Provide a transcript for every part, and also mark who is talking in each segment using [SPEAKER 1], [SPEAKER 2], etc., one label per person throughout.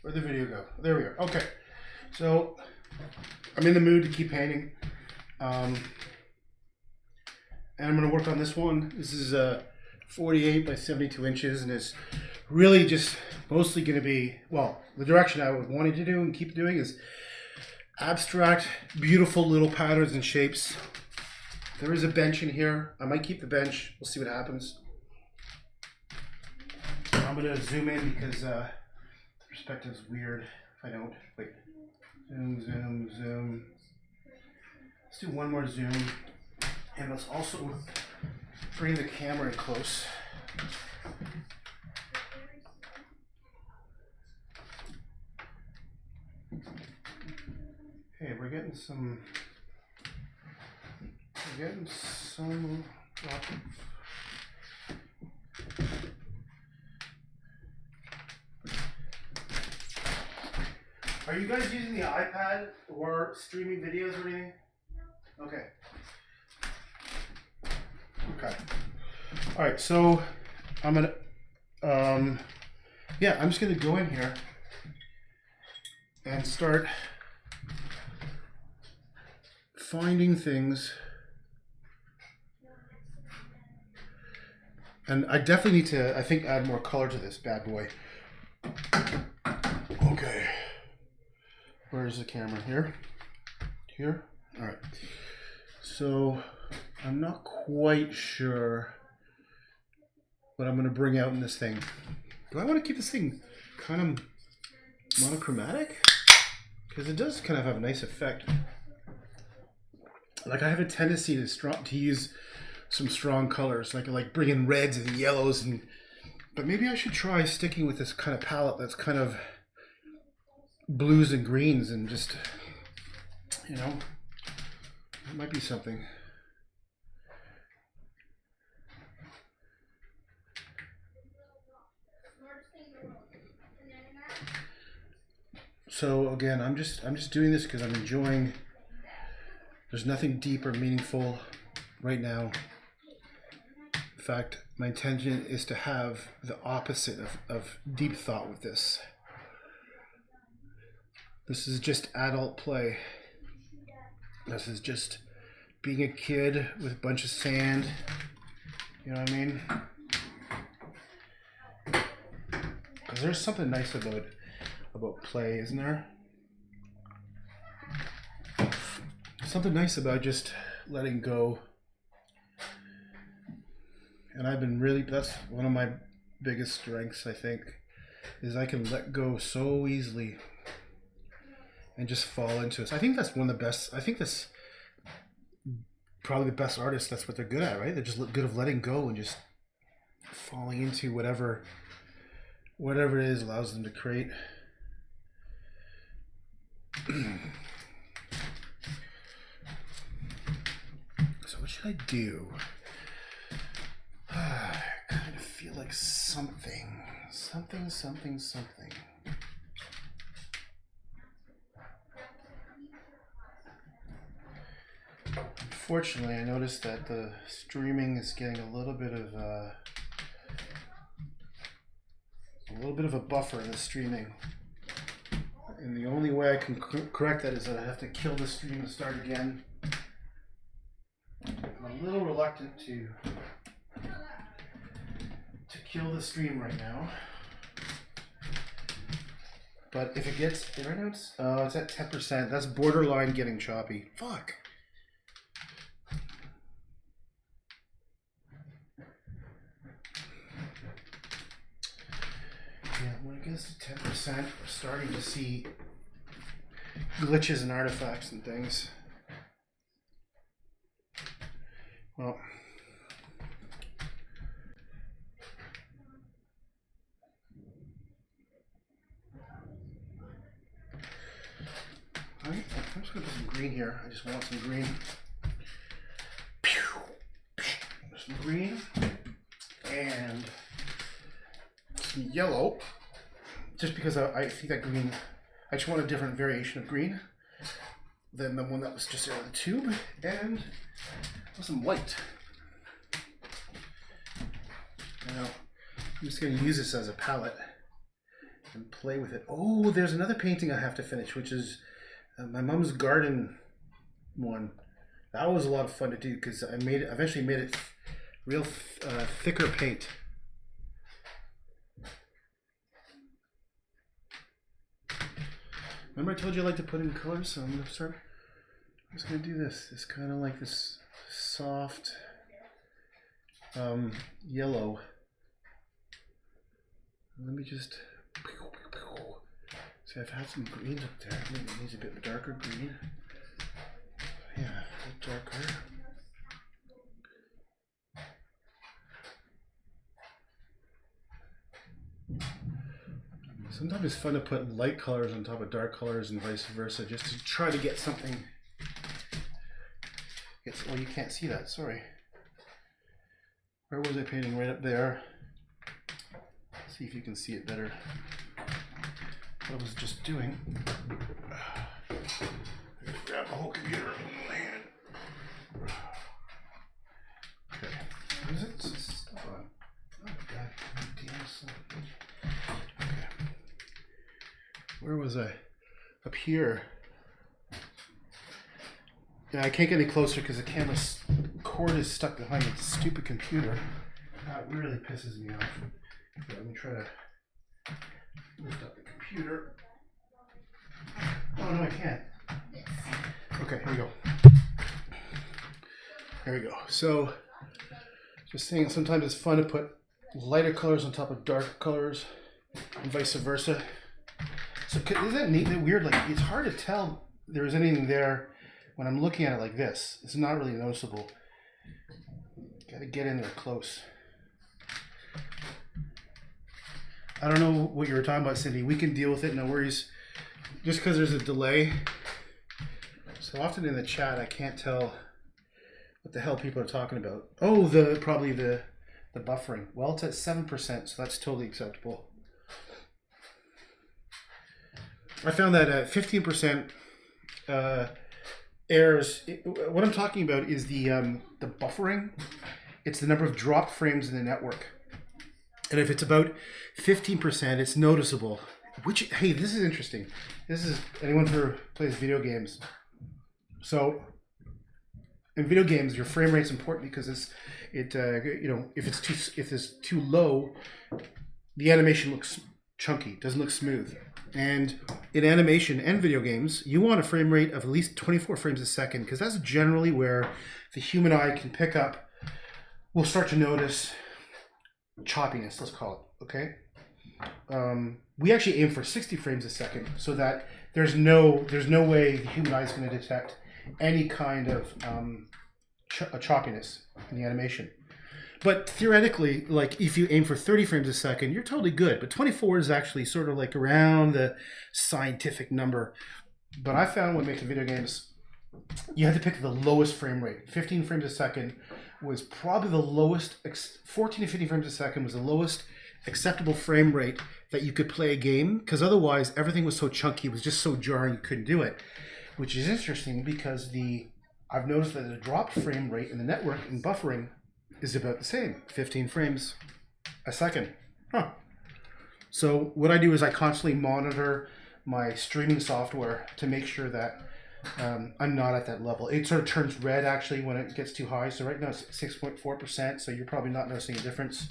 [SPEAKER 1] Where'd the video go? There we are. Okay. So I'm in the mood to keep painting. And I'm going to work on this one. This is 48 by 72 inches, and it's really just mostly going to be, well, the direction I was wanting to do and keep doing is abstract, beautiful little patterns and shapes. There is a bench in here. I might keep the bench. We'll see what happens. I'm going to zoom in because the perspective is weird if I don't. Wait. Zoom, zoom, zoom. Let's do one more zoom. And let's also bring the camera in close. Hey, we're getting some. Are you guys using the iPad or streaming videos or anything? No. Okay. Okay. All right. So I'm gonna. Yeah, I'm just gonna go in here and start finding things. And I definitely need to, I think, add more color to this bad boy. Okay. Where's the camera? Here? Here? All right. So I'm not quite sure what I'm going to bring out in this thing. Do I want to keep this thing kind of monochromatic? Because it does kind of have a nice effect. Like I have a tendency to use some strong colors, like bring in reds and yellows, but maybe I should try sticking with this kind of palette that's kind of blues and greens and just, you know, it might be something. So again, I'm just doing this because I'm enjoying. There's nothing deep or meaningful right now. In fact, my intention is to have the opposite of deep thought with this. This is just adult play. This is just being a kid with a bunch of sand. You know what I mean? Because there's something nice about play, isn't there? Something nice about just letting go. And I've been really, that's one of my biggest strengths, I think, is I can let go so easily and just fall into it. I think that's one of the best, I think that's probably the best artists, that's what they're good at, right? They're just good of letting go and just falling into whatever it is allows them to create. So what should I do? I kind of feel like something. Unfortunately, I noticed that the streaming is getting a little bit of a buffer in the streaming. And the only way I can correct that is that I have to kill the stream and start again. I'm a little reluctant to kill the stream right now. But if it gets, right now it's at 10%. That's borderline getting choppy. Fuck. Yeah, when it gets to 10%, we're starting to see glitches and artifacts and things. Well, I'm just going to put some green here. I just want some green. Some green and some yellow. Just because I think that green, I just want a different variation of green than the one that was just out of the tube. And some white. Now, I'm just going to use this as a palette and play with it. Oh, there's another painting I have to finish, which is my mom's garden one. That was a lot of fun to do because I eventually made it real thicker paint. Remember I told you I like to put in colors, so I'm just gonna do this. It's kind of like this soft yellow. Let me just see. I've had some greens up there. Maybe it needs a bit darker green. Yeah, a bit darker. Sometimes it's fun to put light colors on top of dark colors and vice versa, just to try to get something. Well, you can't see that, sorry. Where was I painting? Right up there. Let's see if you can see it better. What I was just doing. Grab the whole computer in my hand. Okay. Is it? Stop on. Oh, God. Okay. Where was I? Up here. Yeah, I can't get any closer because the camera cord is stuck behind the stupid computer. That really pisses me off. Okay, let me try to lift up the computer. Oh no, I can't. Okay, here we go. There we go. So, just saying, sometimes it's fun to put lighter colors on top of darker colors, and vice versa. So, isn't that neat? That weird? Like, it's hard to tell there's anything there when I'm looking at it like this. It's not really noticeable. Got to get in there close. I don't know what you were talking about, Cindy. We can deal with it, no worries. Just because there's a delay. So often in the chat, I can't tell what the hell people are talking about. Oh, probably the buffering. Well, it's at 7%, so that's totally acceptable. I found that at 15% errors. What I'm talking about is the buffering. It's the number of dropped frames in the network. And if it's about 15%, it's noticeable. Which, hey, this is interesting. This is anyone who plays video games. So in video games, your frame rate's important because if it's too low, the animation looks chunky, doesn't look smooth. And in animation and video games, you want a frame rate of at least 24 frames a second because that's generally where the human eye can pick up. We'll start to notice choppiness, let's call it, okay? We actually aim for 60 frames a second so that there's no way the human eye is going to detect any kind of choppiness in the animation. But theoretically, like if you aim for 30 frames a second, you're totally good. But 24 is actually sort of like around the scientific number. But I found when making video games, you had to pick the lowest frame rate. 15 frames a second was probably the lowest. 14 to 15 frames a second was the lowest acceptable frame rate that you could play a game, because otherwise everything was so chunky, it was just so jarring you couldn't do it. Which is interesting because I've noticed that the drop frame rate in the network in buffering is about the same, 15 frames a second. So what I do is I constantly monitor my streaming software to make sure that I'm not at that level. It sort of turns red actually when it gets too high. So right now it's 6.4%, so you're probably not noticing a difference.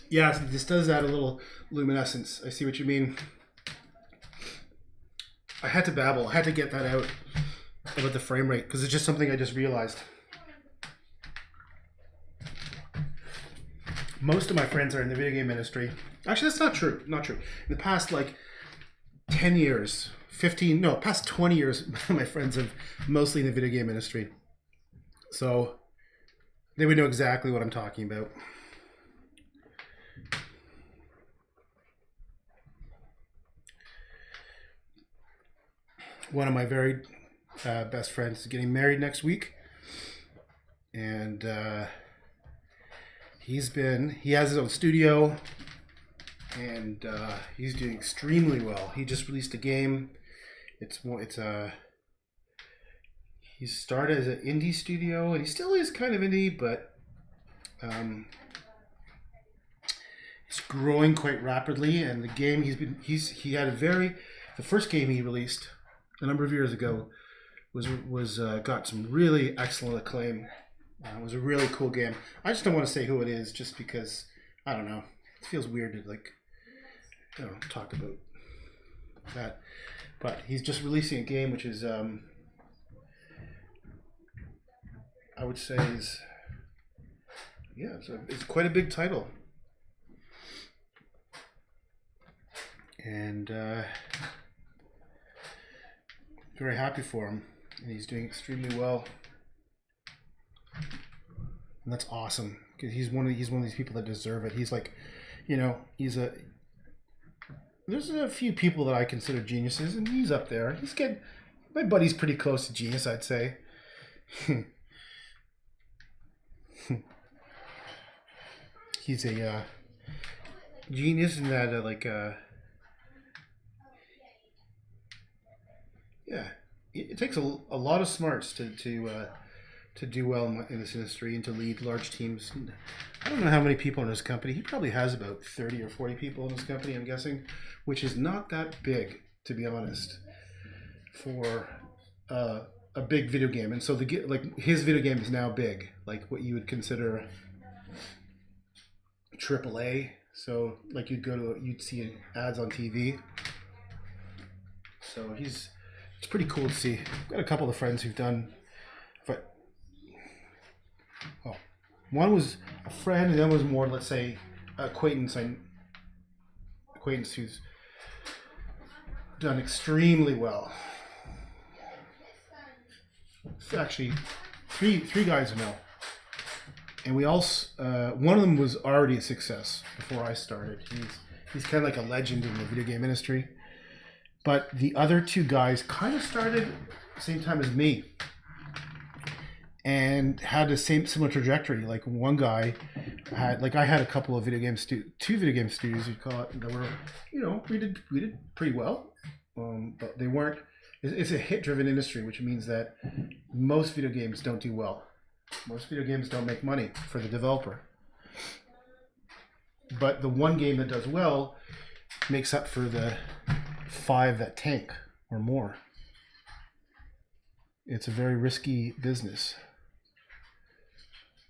[SPEAKER 1] Yeah, this does add a little luminescence. I see what you mean. I had to babble. I had to get that out about the frame rate because it's just something I just realized. Most of my friends are in the video game industry. Actually, that's not true. Not true. In the past, like 10 years, past 20 years, my friends are mostly in the video game industry. So they would know exactly what I'm talking about. One of my very best friends is getting married next week, and he has his own studio, and he's doing extremely well. He just released a game. He started as an indie studio, and he still is kind of indie, but growing quite rapidly, and the game he had the first game he released a number of years ago was got some really excellent acclaim. It was a really cool game. I just don't want to say who it is, just because I don't know. It feels weird to talk about that. But he's just releasing a game which is I would say it's quite a big title, and very happy for him, and he's doing extremely well, and that's awesome because he's one of these people that deserve it. He's like, there's a few people that I consider geniuses, and he's up there. My buddy's pretty close to genius, I'd say. He's a genius in that, it takes a lot of smarts to do well in this industry and to lead large teams. I don't know how many people in his company. He probably has about 30 or 40 people in his company, I'm guessing, which is not that big, to be honest, for a big video game. And so his video game is now big, like what you would consider AAA. So like you'd see ads on TV. So it's pretty cool to see. I've got a couple of friends who've done, one was a friend, and then was more, let's say, acquaintance who's done extremely well. Actually, three guys I know, and we all one of them was already a success before I started. He's kind of like a legend in the video game industry, but the other two guys kind of started at the same time as me and had the similar trajectory. Like one guy I had a couple of two video game studios, you'd call it, that were, we did pretty well, but they weren't. It's a hit-driven industry, which means that most video games don't do well. Most video games don't make money for the developer. But the one game that does well makes up for the 5 that tank or more. It's a very risky business.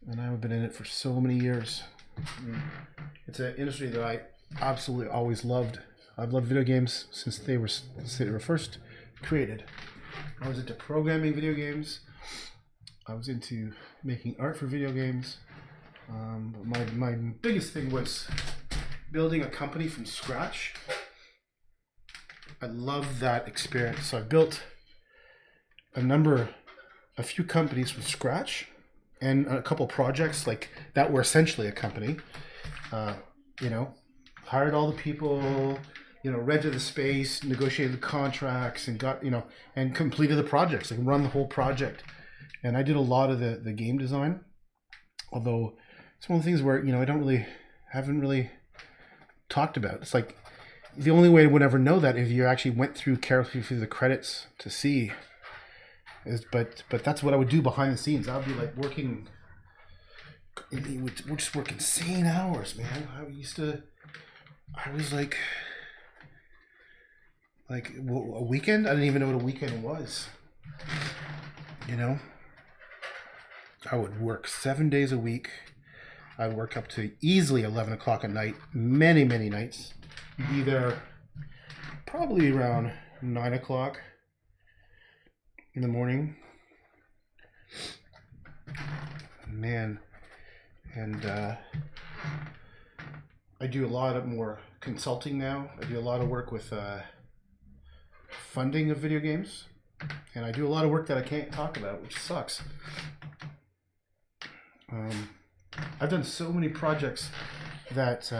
[SPEAKER 1] And I've been in it for so many years. It's an industry that I absolutely always loved. I've loved video games since they were first created. I was into programming video games. I was into making art for video games. My biggest thing was building a company from scratch. I love that experience. So I built a few companies from scratch, and a couple projects like that were essentially a company. Hired all the people, rented the space, negotiated the contracts, and got, and completed the projects, like run the whole project. And I did a lot of the game design, although it's one of the things where, haven't really talked about. It's like the only way I would ever know that if you actually went carefully through the credits to see. But that's what I would do behind the scenes. I would be like working. We'd just work insane hours, man. I was like a weekend. I didn't even know what a weekend was. I would work 7 days a week. I'd work up to easily 11 o'clock at night, many nights. Be there probably around 9 o'clock in the morning. Man. And I do a lot of more consulting now. I do a lot of work with funding of video games. And I do a lot of work that I can't talk about, which sucks. I've done so many projects that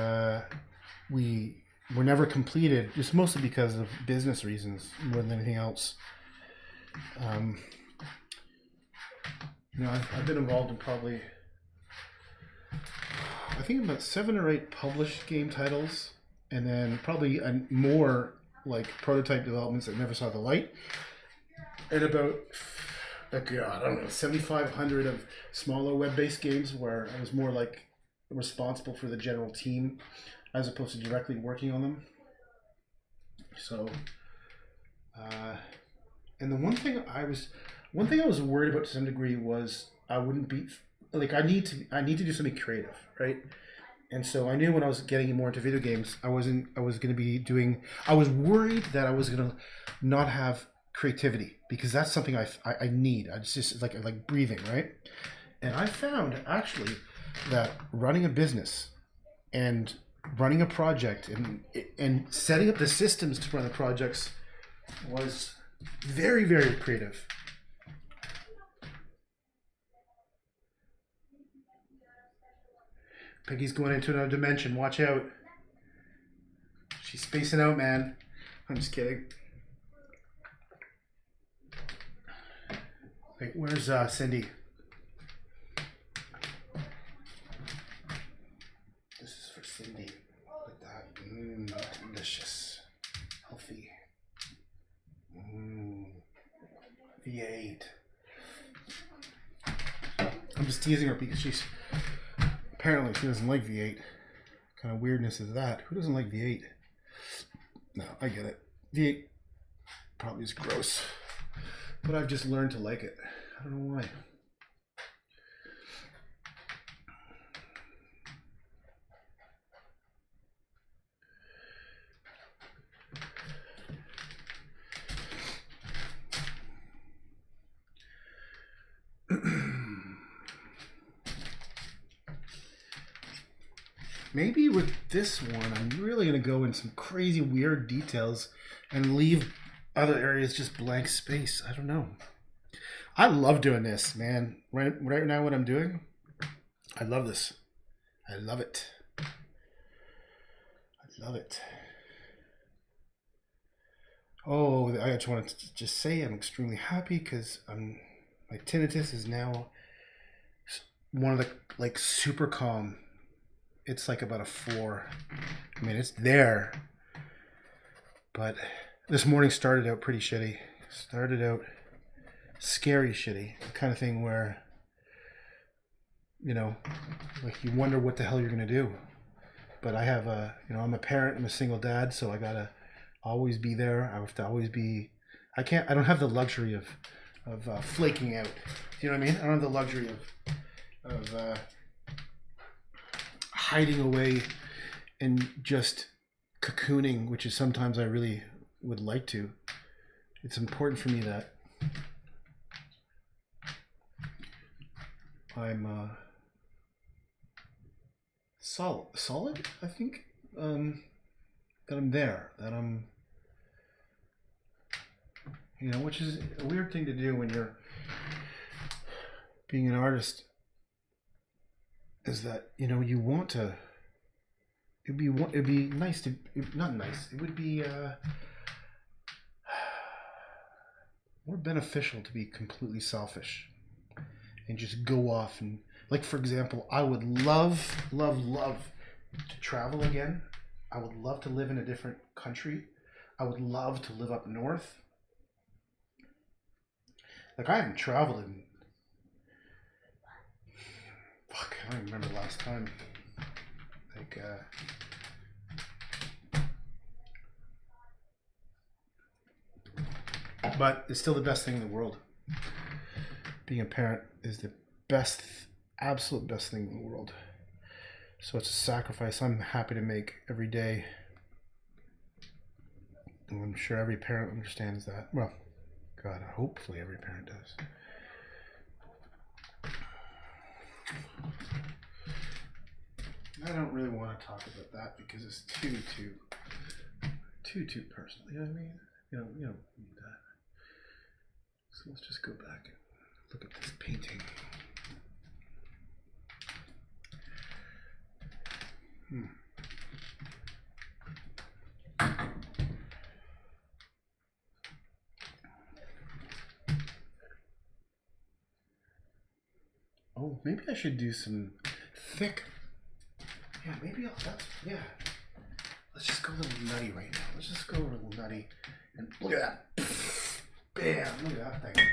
[SPEAKER 1] were never completed, just mostly because of business reasons more than anything else. I've been involved in probably, I think about 7 or 8 published game titles, and then probably more like prototype developments that never saw the light, and about 7,500 of smaller web-based games where I was more like responsible for the general team as opposed to directly working on them. So, and the one thing I was worried about to some degree was I wouldn't be like I need to do something creative, right? And so I knew when I was getting more into video games, I was worried that I was going to not have creativity, because that's something I need. It's like breathing, right? And I found actually that running a business and running a project and setting up the systems to run the projects was very, very creative. Peggy's going into another dimension. Watch out. She's spacing out, man. I'm just kidding. Wait, where's Cindy? This is for Cindy. Look at that. Delicious. Healthy. V8. I'm just teasing her because she's... Apparently she doesn't like V8. What kind of weirdness is that? Who doesn't like V8? No, I get it. V8 probably is gross. But I've just learned to like it. I don't know why. Maybe with this one, I'm really going to go in some crazy weird details and leave other areas just blank space. I don't know. I love doing this, man. Right now what I'm doing, I love this. I love it. I love it. Oh, I just wanted to just say I'm extremely happy because my tinnitus is now one of the like super calm. It's like about a 4. I mean, it's there. But this morning started out pretty shitty. Started out scary shitty. The kind of thing where, you know, like you wonder what the hell you're going to do. But I have I'm a parent, I'm a single dad, so I got to always be there. I have to always be, I don't have the luxury of flaking out. Do you know what I mean? I don't have the luxury of hiding away and just cocooning, which is sometimes I really would like to. It's important for me that I'm solid. I think that I'm there. That I'm, which is a weird thing to do when you're being an artist. Is that you want to? It'd be nice to, not nice. It would be more beneficial to be completely selfish and just go off and, like, for example, I would love to travel again. I would love to live in a different country. I would love to live up north. Like, I haven't traveled in, I don't even remember the last time. Like, but it's still the best thing in the world. Being a parent is the best, absolute best thing in the world. So it's a sacrifice I'm happy to make every day. And I'm sure every parent understands that. Well, God, hopefully every parent does. I don't really want to talk about that because it's too personal. You know what I mean? You don't need that. So let's just go back and look at this painting. Oh, maybe I should do some thick. Yeah, maybe let's just go a little nutty right now. Let's just go a little nutty. And look at that. Bam, look at that thing.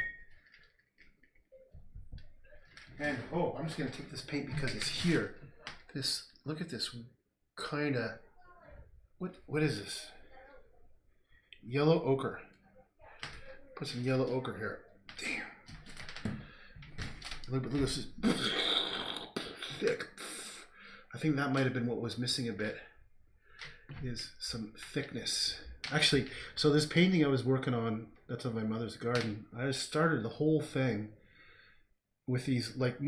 [SPEAKER 1] And, I'm just going to take this paint because it's here. Look at this kind of What is this? Yellow ochre. Put some yellow ochre here. Damn. Look at this. Thick. I think that might have been what was missing a bit. Is some thickness. Actually, so this painting I was working on, that's of my mother's garden. I just started the whole thing with these like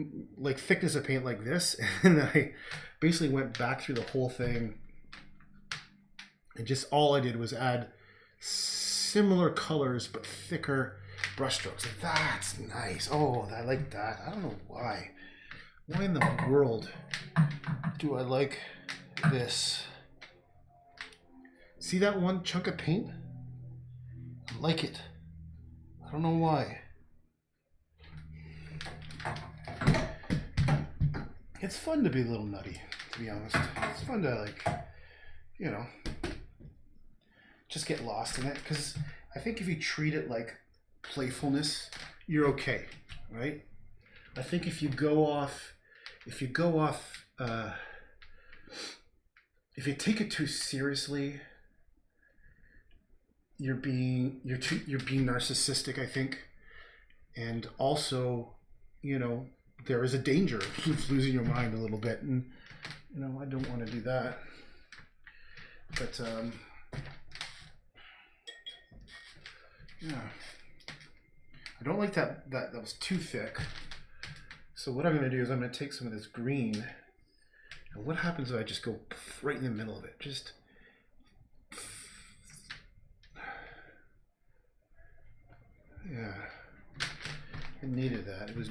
[SPEAKER 1] thickness of paint like this, and I basically went back through the whole thing, and just all I did was add similar colors but thicker brushstrokes. Like, that's nice. Oh, I like that. I don't know why. Why in the world do I like this? See that one chunk of paint? I like it. I don't know why. It's fun to be a little nutty, to be honest. It's fun to, like, you know, just get lost in it. Because I think if you treat it like playfulness, you're okay, right? I think if you take it too seriously, you're being narcissistic, I think. And also, you know, there is a danger of losing your mind a little bit, and you know, I don't want to do that. But yeah, I don't like that was too thick. So what I'm going to do is I'm going to take some of this green, and what happens if I just go right in the middle of it? Just yeah, it needed that. It was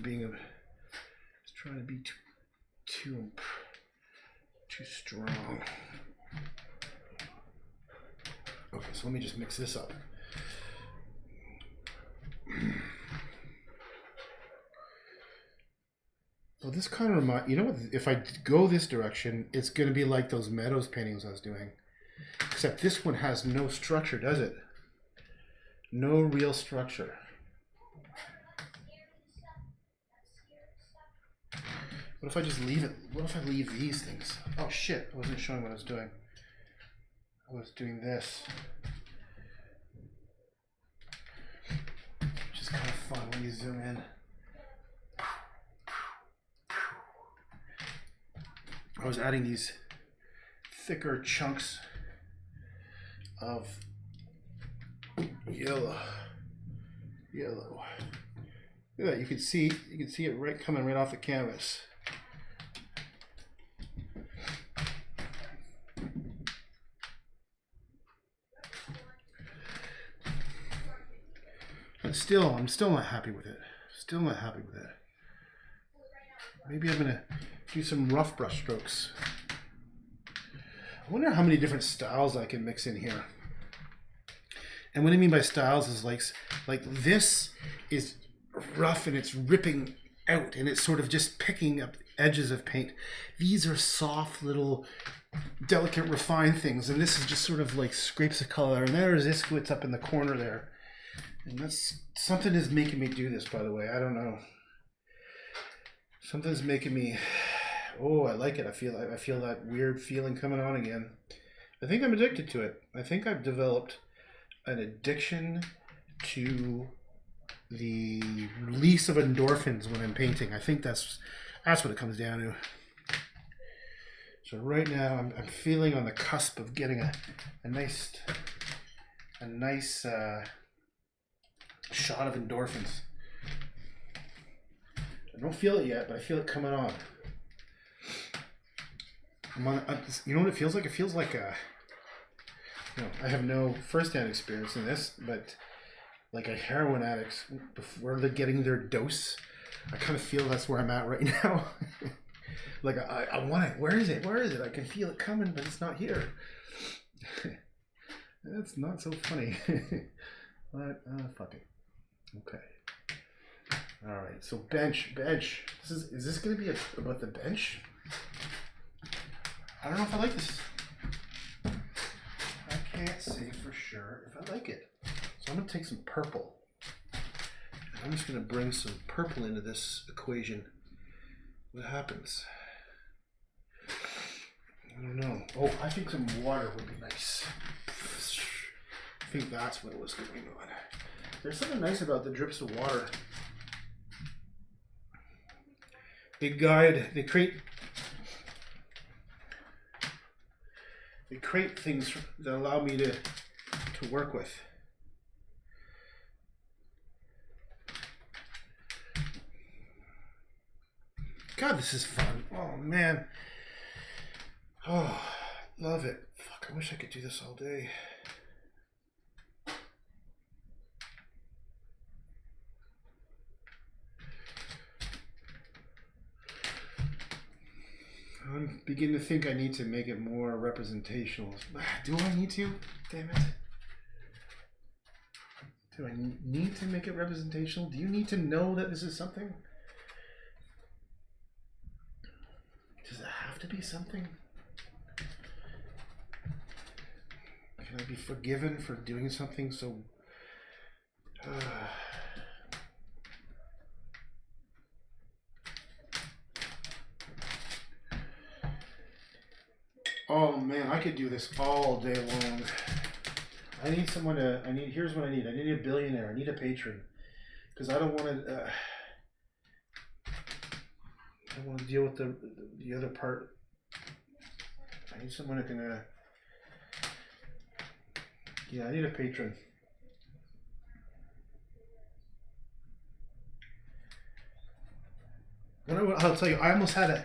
[SPEAKER 1] trying to be too strong. Okay, so let me just mix this up. Well, this kind of reminds, you know what, if I go this direction, it's going to be like those meadows paintings I was doing. Except this one has no structure, does it? No real structure. What if I just leave it? What if I leave these things? Oh shit, I wasn't showing what I was doing. I was doing this. Which is kind of fun when you zoom in. I was adding these thicker chunks of yellow. Look at that, you can see it right coming right off the canvas. But I'm still not happy with it. Still not happy with it. Maybe I'm gonna do some rough brush strokes. I wonder how many different styles I can mix in here. And what I mean by styles is like this is rough and it's ripping out and it's sort of just picking up edges of paint. These are soft little delicate refined things, and this is just sort of like scrapes of color, and there's Iskowitz up in the corner there. And that's something is making me do this, by the way. I don't know. Something's making me. Oh, I like it. I feel that weird feeling coming on again. I think I'm addicted to it. I think I've developed an addiction to the release of endorphins when I'm painting. I think that's what it comes down to. So right now I'm feeling on the cusp of getting a nice shot of endorphins. I don't feel it yet, but I feel it coming on. You know what it feels like? It feels like I have no first-hand experience in this, but like a heroin addict before they're getting their dose, I kind of feel that's where I'm at right now. Like I want it. Where is it? Where is it? I can feel it coming, but it's not here. That's not so funny. But fuck it. Okay. All right. So bench. Is this gonna be about the bench? I don't know if I like this. I can't say for sure if I like it. So I'm gonna take some purple. I'm just gonna bring some purple into this equation. What happens? I don't know. Oh, I think some water would be nice. I think that's what was going on. There's something nice about the drips of water. They create things that allow me to work with. God, this is fun. Oh man. Oh, love it. Fuck, I wish I could do this all day. I'm beginning to think I need to make it more representational. Do I need to? Damn it. Do I need to make it representational? Do you need to know that this is something? Does it have to be something? Can I be forgiven for doing something so... Oh man, I could do this all day long. I need someone to, here's what I need. I need a billionaire. I need a patron. Because I don't want to, I want to deal with the other part. I need someone who can, yeah, I need a patron. I'll tell you, I almost had a,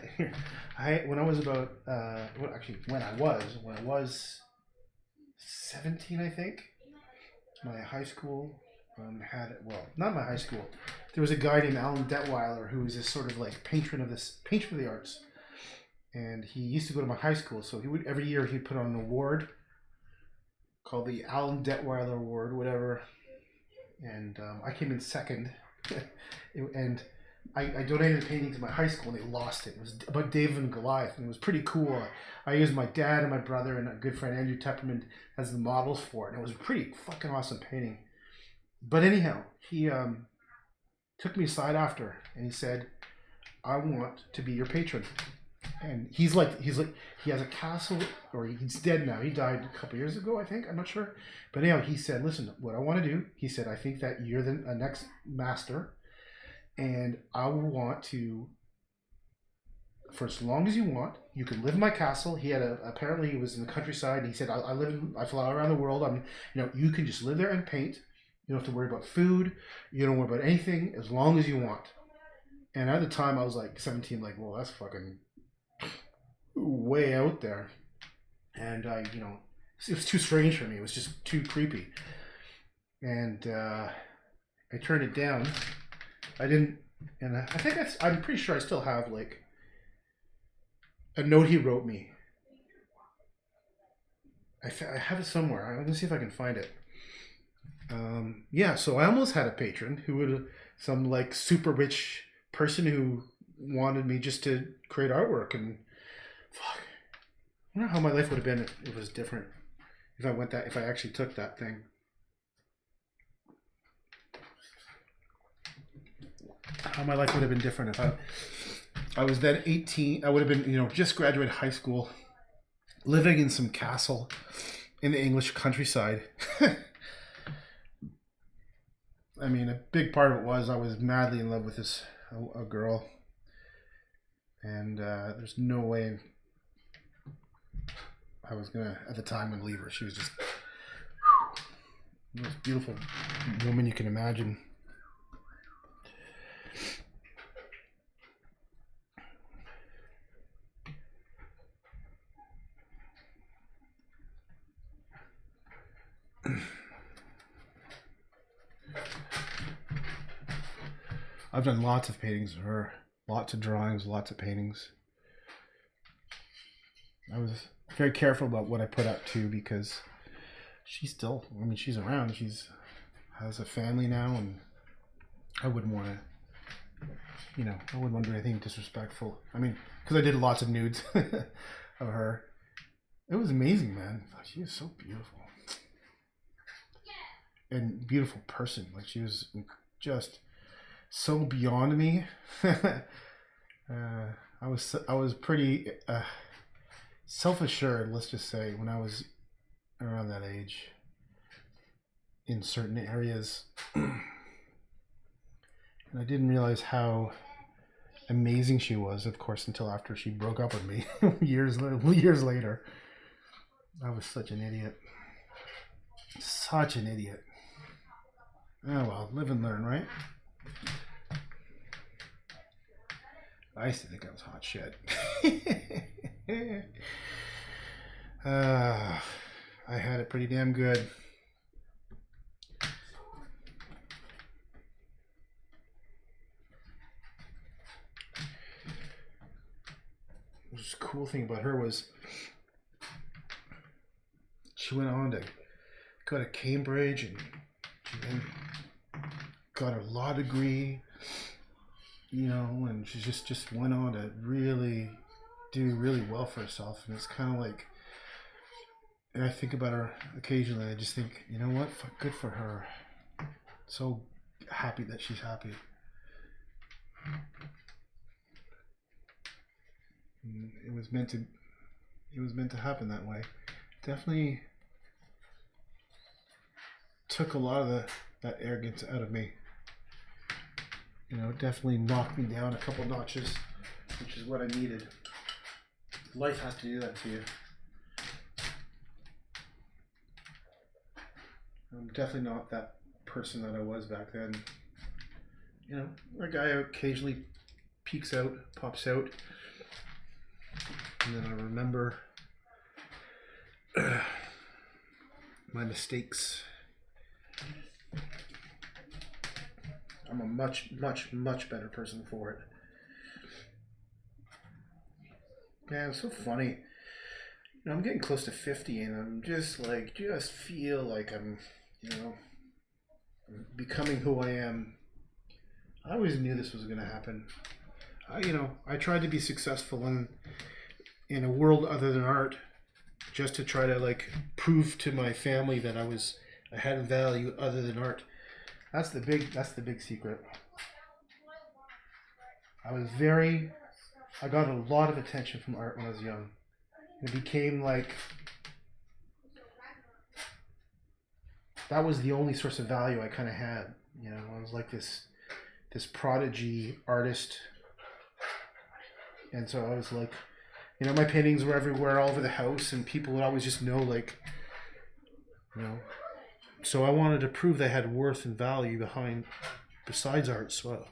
[SPEAKER 1] when I was about, when I was 17, I think, my high school had, well, not my high school, there was a guy named Alan Detweiler who was this sort of like patron of the arts, and he used to go to my high school, so every year he'd put on an award called the Alan Detweiler Award, whatever, and I came in second, and I donated a painting to my high school and they lost it. It was about David and Goliath and it was pretty cool. I used my dad and my brother and a good friend Andrew Tepperman as the models for it, and it was a pretty fucking awesome painting. But anyhow, he took me aside after and he said, I want to be your patron. And he's like he has a castle, or he's dead now. He died a couple years ago, I think. I'm not sure. But anyhow, he said, listen, what I want to do, he said, I think that you're the next master. And I will want to, for as long as you want, you can live in my castle. He had apparently he was in the countryside. And he said, I fly around the world. You can just live there and paint. You don't have to worry about food. You don't worry about anything as long as you want. And at the time I was like 17, like, well, that's fucking way out there. And it was too strange for me. It was just too creepy. And I turned it down. I didn't, and I think I'm pretty sure I still have like a note he wrote me. I have it somewhere. I'm gonna see if I can find it. Yeah, so I almost had a patron who would, some like super rich person who wanted me just to create artwork, and fuck, I wonder how my life would have been if it was different, if I actually took that thing. How my life would have been different if I was then 18. I would have been, just graduated high school, living in some castle in the English countryside. I mean, a big part of it was I was madly in love with a girl, and there's no way I was gonna at the time when leave her. She was just the most beautiful woman you can imagine. I've done lots of paintings of her, lots of drawings, lots of paintings. I was very careful about what I put up too, because she's still, she's around. Has a family now, and I wouldn't want to, I wouldn't want to do anything disrespectful. Because I did lots of nudes of her. It was amazing, man. She was so beautiful. And beautiful person. Like, she was just so beyond me. I was pretty self-assured, let's just say, when I was around that age in certain areas. And I didn't realize how amazing she was, of course, until after she broke up with me years later. I was such an idiot. Such an idiot. Oh well, live and learn, right? I used to think I was hot shit. I had it pretty damn good. The cool thing about her was she went on to go to Cambridge and she then got her law degree, you know, and she just went on to really do really well for herself. And it's kind of like, and I think about her occasionally, I just think, you know what, good for her. So happy that she's happy. And it was meant to happen that way. Definitely took a lot of that arrogance out of me. You know, definitely knocked me down a couple notches, which is what I needed. Life has to do that to you. I'm definitely not that person that I was back then. You know, a guy who occasionally peeks out, pops out, and then I remember my mistakes. I'm a much better person for it. Yeah, it's so funny. You know, I'm getting close to 50 and I'm just feel like I'm, you know, becoming who I am. I always knew this was going to happen. I tried to be successful in a world other than art, just to try to like prove to my family that I had value other than art. That's the big secret. I got a lot of attention from art when I was young. It became like that was the only source of value I kind of had. You know, I was like this prodigy artist, and so I was like, you know, my paintings were everywhere, all over the house, and people would always just know, like, you know. So I wanted to prove they had worth and value besides art. So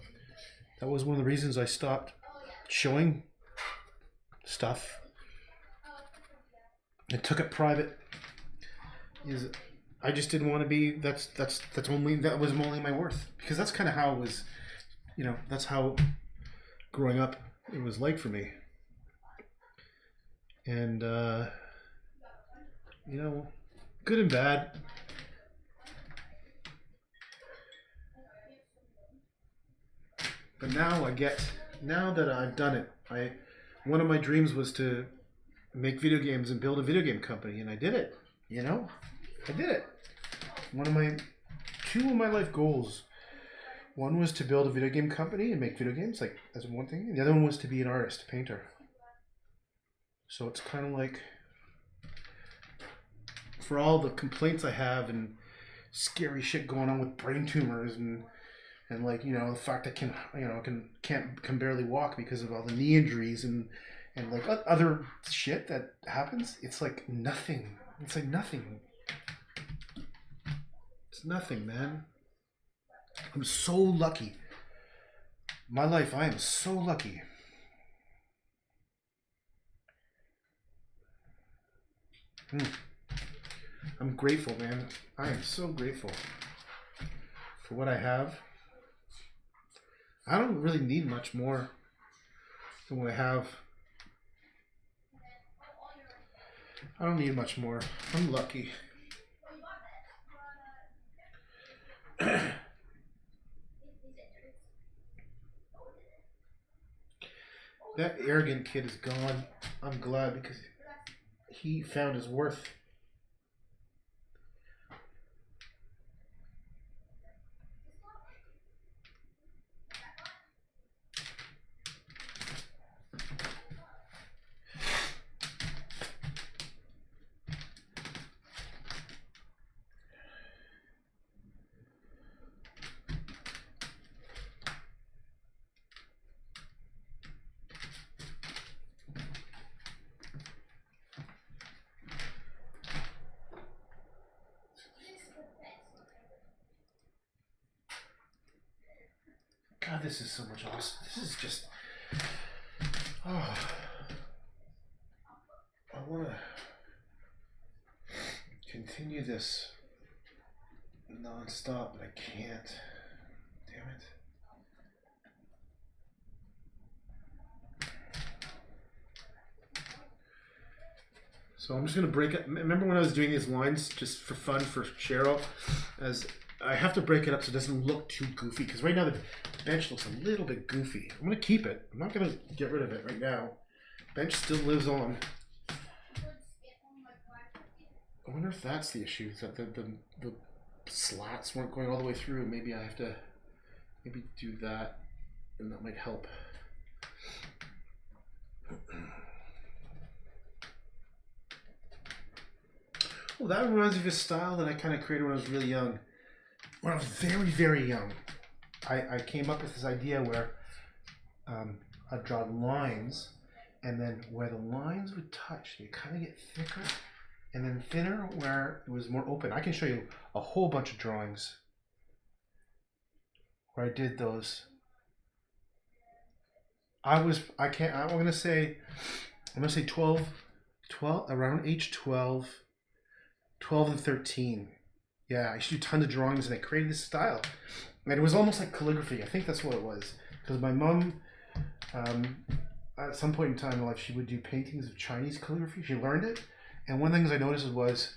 [SPEAKER 1] that was one of the reasons I stopped showing stuff and took it private. Is I just didn't want to be. That was only my worth, because that's kind of how it was. You know, that's how growing up it was like for me. And you know, good and bad. But now that I've done it, one of my dreams was to make video games and build a video game company, and I did it. You know, I did it. Two of my life goals. One was to build a video game company and make video games, like as one thing. And the other one was to be an artist, a painter. So it's kind of like, for all the complaints I have and scary shit going on with brain tumors and like, you know, the fact I can barely walk because of all the knee injuries and like other shit that happens, it's like nothing. It's like nothing. It's nothing, man. I'm so lucky. My life, I am so lucky. I'm grateful, man. I am so grateful for what I have. I don't really need much more than what I have. I don't need much more. I'm lucky. That arrogant kid is gone. I'm glad, because he found his worth. this is so much awesome. This is just, oh, I want to continue this non-stop, but I can't. Damn it. So I'm just going to break it. Remember when I was doing these lines just for fun for Cheryl? As I have to break it up so it doesn't look too goofy, because right now the bench looks a little bit goofy. I'm going to keep it. I'm not going to get rid of it right now. Bench still lives on. I wonder if that's the issue, is that the slats weren't going all the way through. Maybe I have to do that, and that might help. Well, that reminds me of a style that I kind of created when I was really young. When I was very, very young, I came up with this idea where I'd draw lines, and then where the lines would touch, they kind of get thicker, and then thinner where it was more open. I can show you a whole bunch of drawings where I did those. I'm gonna say 12, around age 12 and 13. Yeah, I used to do tons of drawings, and I created this style. And it was almost like calligraphy. I think that's what it was. Because my mom, at some point in time in life, she would do paintings of Chinese calligraphy. She learned it. And one of the things I noticed was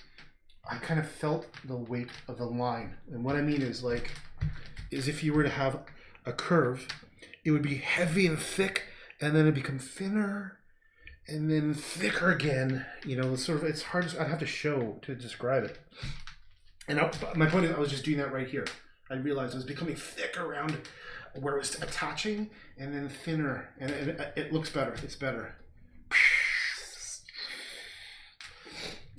[SPEAKER 1] I kind of felt the weight of the line. And what I mean is if you were to have a curve, it would be heavy and thick, and then it'd become thinner, and then thicker again. You know, it's hard. I'd have to show to describe it. And my point is, I was just doing that right here. I realized it was becoming thick around where it was attaching, and then thinner, and it looks better. It's better.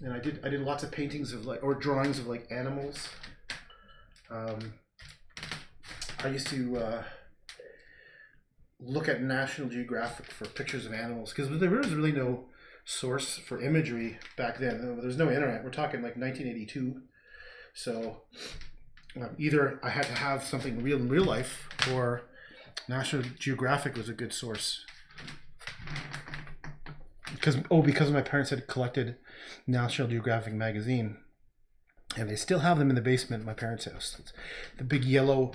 [SPEAKER 1] And I did lots of paintings of or drawings of animals. I used to look at National Geographic for pictures of animals, because there was really no source for imagery back then. There's no internet. We're talking like 1982. So either I had to have something real in real life, or National Geographic was a good source. Because my parents had collected National Geographic magazine, and they still have them in the basement of my parents' house. It's the big yellow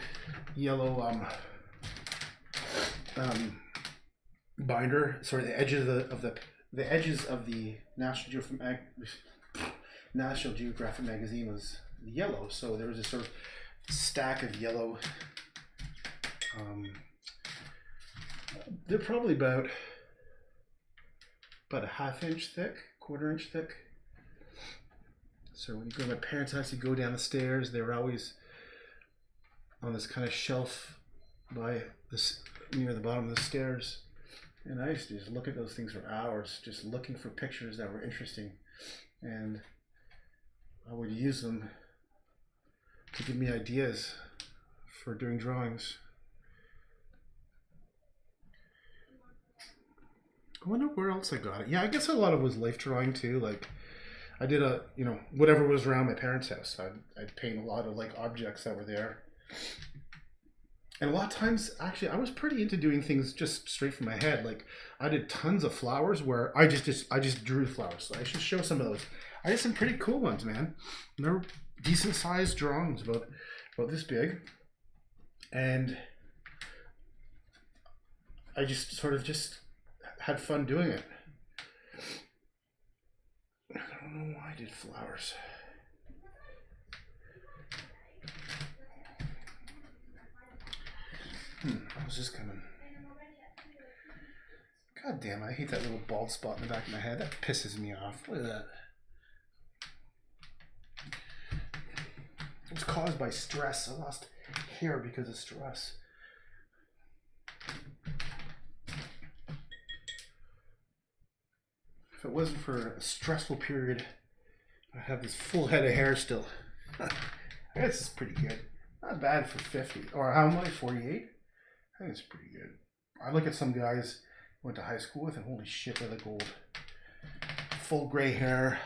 [SPEAKER 1] binder. Sorry, the edges of the National Geographic magazine was yellow, so there was a sort of stack of yellow. They're probably about a half-inch thick, quarter-inch thick. So when you go to my parents' house, you go down the stairs. They were always on this kind of shelf by this near the bottom of the stairs, and I used to just look at those things for hours, just looking for pictures that were interesting, and I would use them to give me ideas for doing drawings. I wonder where else I got it. Yeah, I guess a lot of it was life drawing too. Like I did whatever was around my parents' house. I'd paint a lot of objects that were there. And a lot of times, actually, I was pretty into doing things just straight from my head. Like I did tons of flowers where I just drew flowers. So I should show some of those. I did some pretty cool ones, man. And they're decent sized drawings, about this big. And I just sort of had fun doing it. I don't know why I did flowers. How's this coming? God damn it, I hate that little bald spot in the back of my head. That pisses me off. Look at that. It was caused by stress. I lost hair because of stress. If it wasn't for a stressful period, I'd have this full head of hair still. I guess it's pretty good. Not bad for 50. Or how am I, 48? I think it's pretty good. I look at some guys I went to high school with, and holy shit, they're the gold. Full gray hair.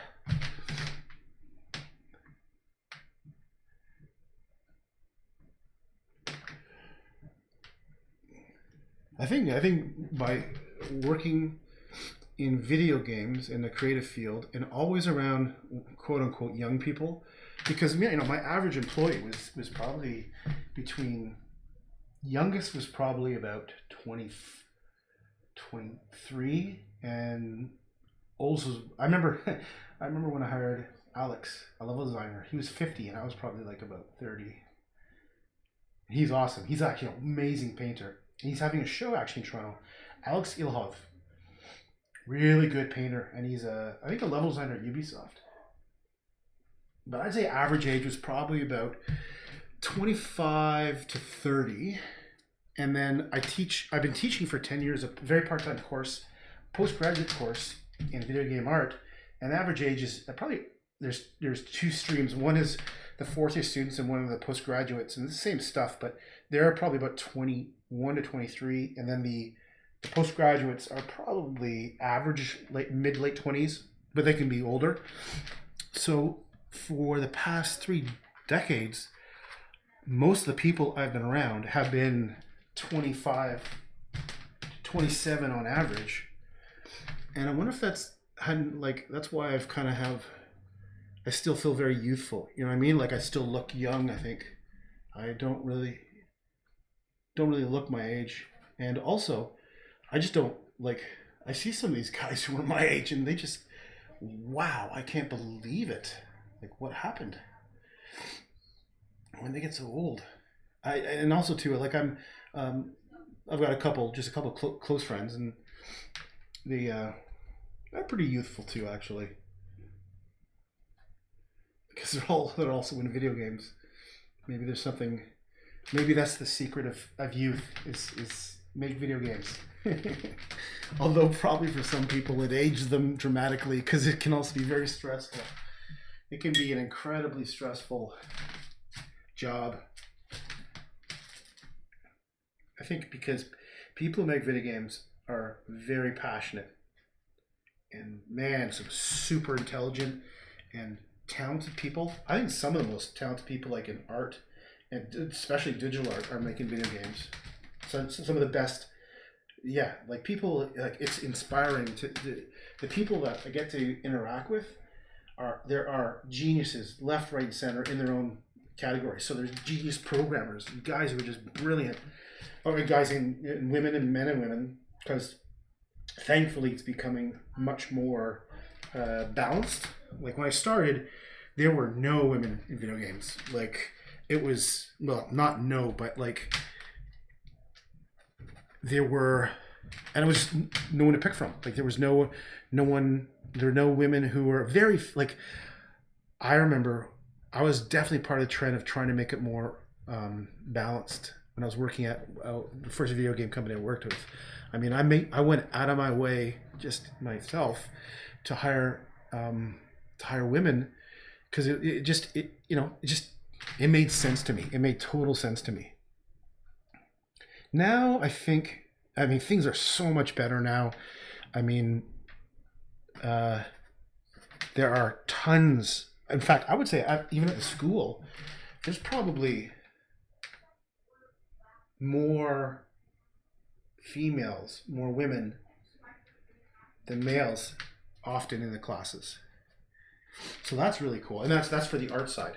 [SPEAKER 1] I think by working in video games in the creative field and always around quote unquote young people, because my average employee was probably between, youngest was probably about 20, 23, and oldest was, I remember I remember when I hired Alex, a level designer. He was 50 and I was probably like about 30. He's awesome. He's actually an amazing painter. He's having a show actually in Toronto. Alex Ilhov, really good painter, and he's I think a level designer at Ubisoft. But I'd say average age was probably about 25 to 30. And then I've been teaching for 10 years, a very part-time course, postgraduate course in video game art. And average age is probably, there's two streams. One is the fourth year students and one of the postgraduates, and it's the same stuff, but they're probably about 21 to 23. And then the postgraduates are probably average mid late 20s, but they can be older. So for the past 3 decades, most of the people I've been around have been 25 to 27 on average. And I wonder if that's why I've kind of I still feel very youthful. You know what I mean? Like I still look young, I think. I don't really look my age. And also, I just don't I see some of these guys who are my age and they just, wow, I can't believe it. Like what happened? When they get so old. And also too, I've got a couple close friends, and they're pretty youthful too, actually, because they're also in video games. Maybe there's something. Maybe that's the secret of youth is make video games. Although probably for some people it ages them dramatically, because it can also be very stressful. It can be an incredibly stressful job. I think because people who make video games are very passionate and man, some super intelligent and talented people. I think some of the most talented people like in art and especially digital art are making video games. So some of the best, yeah, like people, like it's inspiring to the people that I get to interact with there are geniuses left, right, and center in their own category. So there's genius programmers, guys who are just brilliant, or guys and women and men and women, because thankfully it's becoming much more balanced. Like when I started, there were no women in video games. Like it was, well, not no, but like there were, and it was no one to pick from. Like there was no one, there were no women who were very, like, I remember I was definitely part of the trend of trying to make it more balanced when I was working at the first video game company I worked with. I mean, I went out of my way, just myself, to hire women, because it made sense to me. It made total sense to me. Now I mean things are so much better now. I mean, there are tons. In fact, I would say even at the school, there's probably more females, more women than males often in the classes. So that's really cool, and that's for the art side.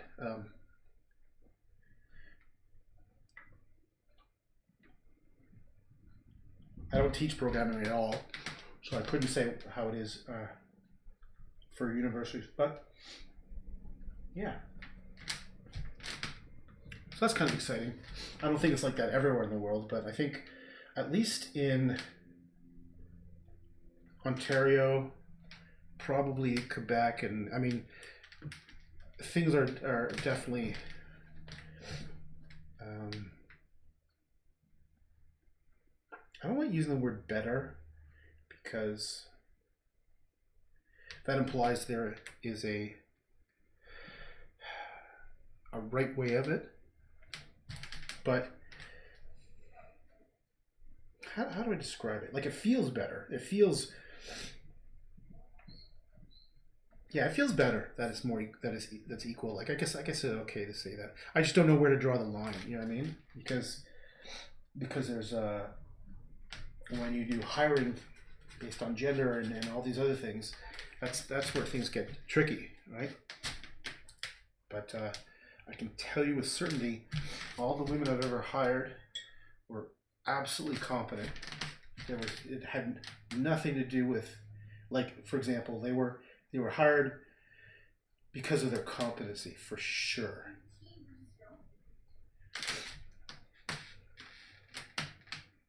[SPEAKER 1] I don't teach programming at all, so I couldn't say how it is for universities, but yeah. So that's kind of exciting. I don't think it's like that everywhere in the world, but I think at least in Ontario, probably Quebec, and I mean, things are definitely I don't like using the word better, because that implies there is a right way of it. But how do I describe it? Like, it feels better. It feels, yeah, it feels better that it's more, that's equal. Like, I guess it's okay to say that. I just don't know where to draw the line. You know what I mean? Because there's when you do hiring based on gender and all these other things, that's where things get tricky, right? But I can tell you with certainty, all the women I've ever hired were absolutely competent. It had nothing to do with, like, for example, they were hired because of their competency, for sure.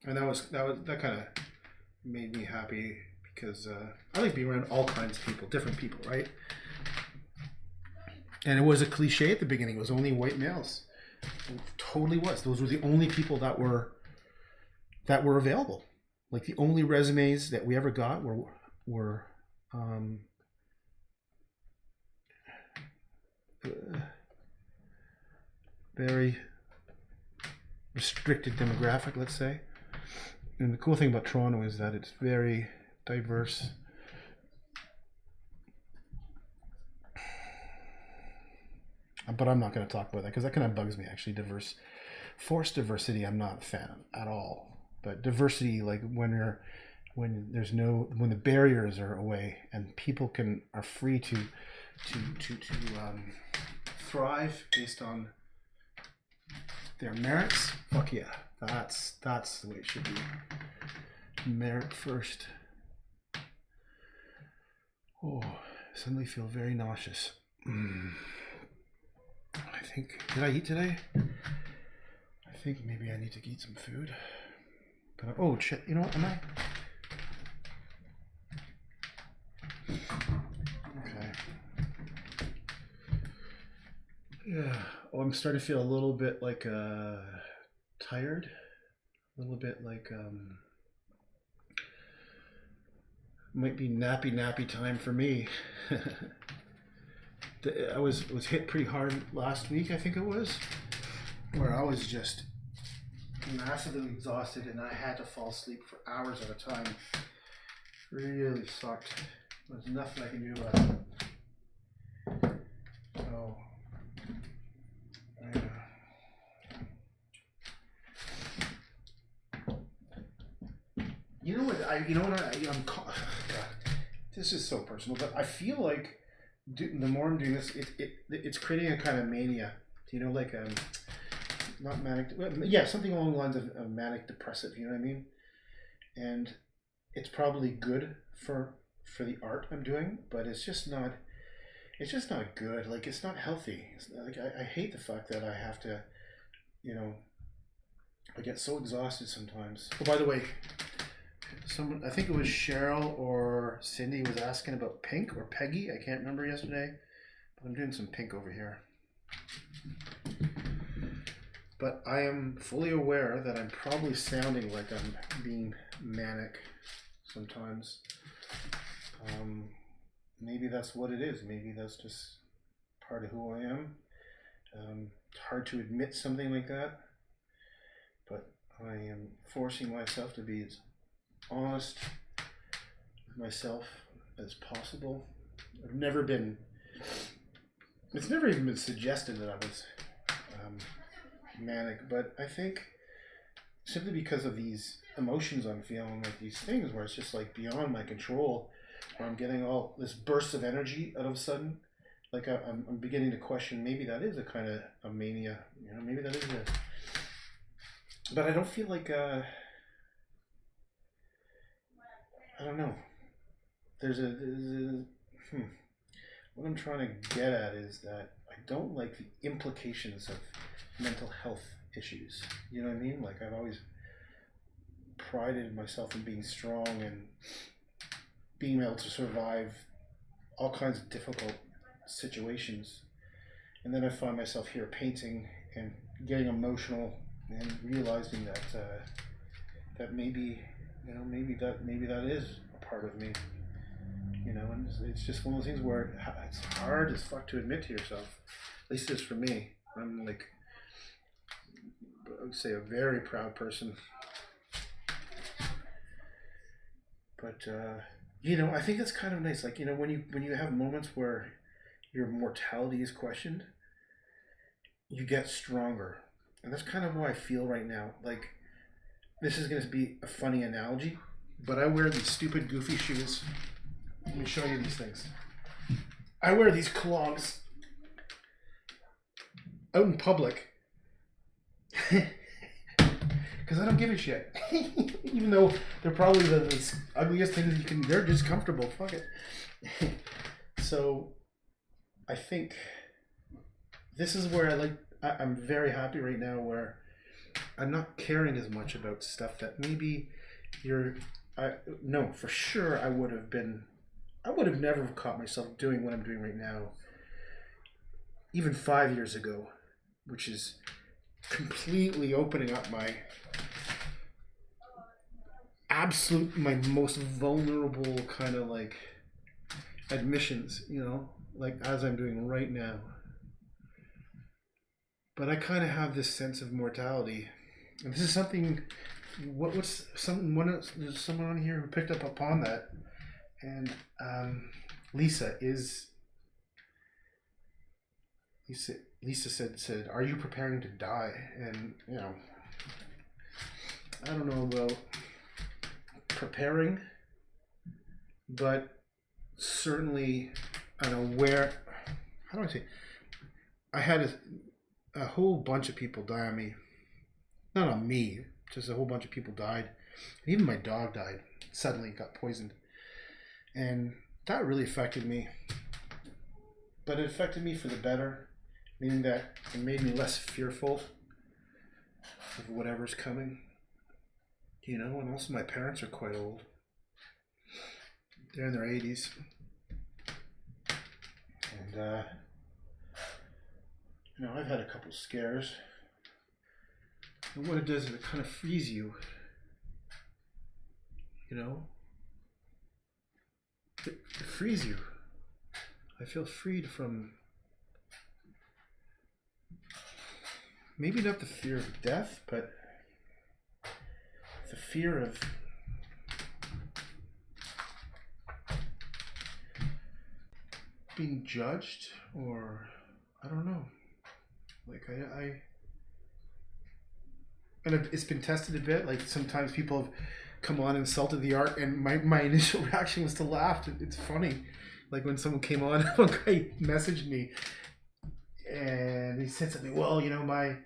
[SPEAKER 1] And that kind of made me happy because I like being around all kinds of people, different people, right? And it was a cliche at the beginning. It was only white males. It totally was. Those were the only people that were available. Like the only resumes that we ever got were very restricted demographic, let's say. And the cool thing about Toronto is that it's very diverse. But I'm not going to talk about that because that kind of bugs me, actually. Forced diversity, I'm not a fan at all. But diversity, like when the barriers are away and people are free to thrive based on their merits. Fuck yeah, that's the way it should be. Merit first. Oh, I suddenly feel very nauseous. I think, did I eat today? I think maybe I need to eat some food. But oh shit, you know what? Am I? Okay. Yeah. Oh, I'm starting to feel a little bit like tired. A little bit like might be nappy time for me. I was hit pretty hard last week, I think it was, where I was just massively exhausted and I had to fall asleep for hours at a time. Really sucked. There's nothing I can do about it. So, I'm God, this is so personal, but I feel like the more I'm doing this, it's creating a kind of mania. You know, like not manic, yeah, something along the lines of manic depressive. You know what I mean? And it's probably good for the art I'm doing, but it's just not good. Like it's not healthy. It's not, like I hate the fact that I have to, you know, I get so exhausted sometimes. Oh, by the way, someone, I think it was Cheryl or Cindy, was asking about pink or Peggy. I can't remember yesterday, but I'm doing some pink over here. But I am fully aware that I'm probably sounding like I'm being manic sometimes. Maybe that's what it is. Maybe that's just part of who I am. It's hard to admit something like that, but I am forcing myself to be as honest with myself as possible. It's never even been suggested that I was manic, but I think simply because of these emotions I'm feeling, like these things where it's just like beyond my control, where I'm getting all this burst of energy out of a sudden, like I'm beginning to question maybe that is a kind of a mania, you know, maybe that is but I don't feel like I don't know. What I'm trying to get at is that I don't like the implications of mental health issues. You know what I mean? Like I've always prided myself in being strong and being able to survive all kinds of difficult situations. And then I find myself here painting and getting emotional and realizing that that maybe, you know, maybe that is a part of me. You know, and it's just one of those things where it's hard as fuck to admit to yourself. At least it's for me. I'm like, I would say a very proud person. But you know, I think that's kind of nice. Like, you know, when you have moments where your mortality is questioned, you get stronger. And that's kind of how I feel right now. Like, this is going to be a funny analogy, but I wear these stupid goofy shoes. Let me show you these things. I wear these clogs out in public because I don't give a shit. Even though they're probably the ugliest things you can, they're just comfortable. Fuck it. So I think this is where I'm very happy right now where I'm not caring as much about stuff that maybe no, for sure I would have never caught myself doing what I'm doing right now, even 5 years ago, which is completely opening up my most vulnerable kind of like admissions, like as I'm doing right now. But I kind of have this sense of mortality, and this is something. There's someone on here who picked up upon that, and Lisa said, "Are you preparing to die?" And I don't know about preparing, but certainly an aware. How do I say? I had a whole bunch of people die on me. Not on me, just a whole bunch of people died. And even my dog died. Suddenly got poisoned. And that really affected me. But it affected me for the better, meaning that it made me less fearful of whatever's coming. And also my parents are quite old. They're in their 80s. And I've had a couple scares. And what it does is it kind of frees you. It frees you. I feel freed from maybe not the fear of death, but the fear of being judged, or I don't know. Like and it's been tested a bit. Like sometimes people have come on and insulted the art, and my initial reaction was to laugh. It's funny. Like when someone came on, one guy messaged me, and he said something. Well, the